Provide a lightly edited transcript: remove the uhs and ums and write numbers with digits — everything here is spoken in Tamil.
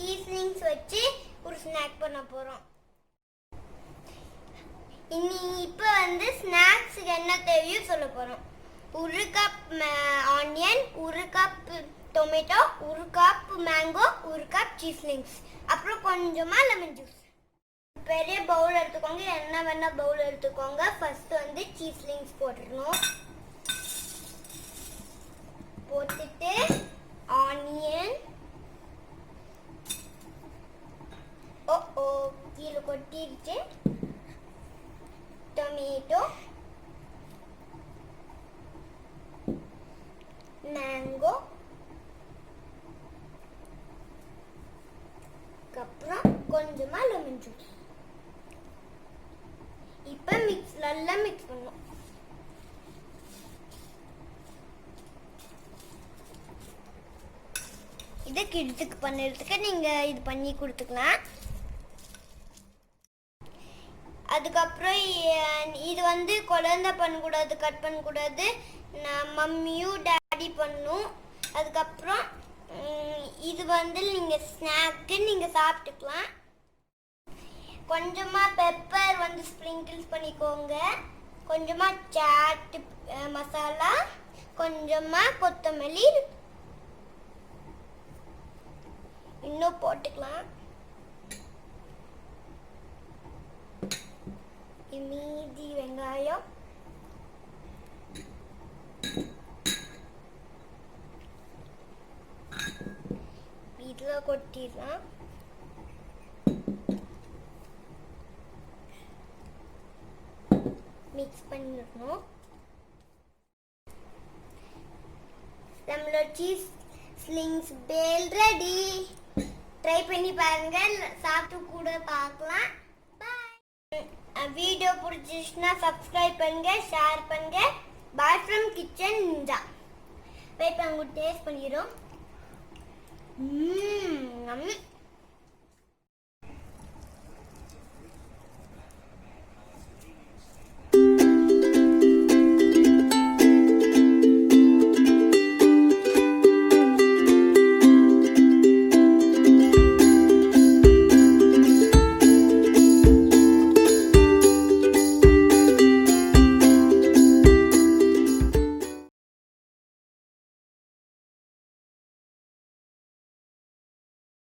சீஸ்லிங்ஸ் வச்சு ஒரு ஸ்நாக் பண்ண போகிறோம். இப்போ வந்து ஸ்நாக்ஸுக்கு என்ன தேவையோ சொல்ல போகிறோம். 1 cup onion, 1 cup tomato, 1 cup mango, 1 cup cheeselings, அப்புறம் கொஞ்சமாக லெமன் ஜூஸ். பெரிய பவுல் எடுத்துக்கோங்க, என்ன வேணா பவுல் எடுத்துக்கோங்க. ஃபர்ஸ்ட் வந்து சீஸ்லிங்ஸ் போட்டுடணும். போட்டுட்டு ஆனியன், கீழே கொட்டிடுச்சு, டொமேட்டோ, மேங்கோ, அப்புறம் கொஞ்சமா லெமன் ஜூஸ். இப்போ நல்லா மிக்ஸ் பண்ணணும். இதை கிட்ஸுக்கு பண்ணுறதுக்கு நீங்கள் இது பண்ணி கொடுத்துக்கலாம். அதுக்கப்புறம் இது வந்து குழந்தை பண்ணக்கூடாது, கட் பண்ணக்கூடாது, மம்மியும் டேடி பண்ணும். அதுக்கப்புறம் இது வந்து நீங்கள் ஸ்நாக்கு நீங்கள் சாப்பிட்டுக்கலாம். கொஞ்சமாக பெப்பர் வந்து ஸ்ப்ரிங்கிள்ஸ் பண்ணிக்கோங்க. கொஞ்சமாக சாட் மசாலா, கொஞ்சமாக கொத்தமல்லி இன்னும் போட்டுக்கலாம். மீதி வெங்காயம், இதில் கொட்டிடலாம். மிக்ஸ் பண்ணிடணும். நம்மளோட சீஸ்லிங்ஸ் பேல் ரெடி. ட்ரை பண்ணி பாருங்க, சாப்பிட்டு கூட பார்க்கலாம். வீடியோ பிடிச்சிச்சுன்னா சப்ஸ்கிரைப் பண்ணுங்க, ஷேர் பண்ணுங்க. Bye from Kitchen Ninja. Wait பண்ணி டேஸ்ட் பண்ணிடுறோம்.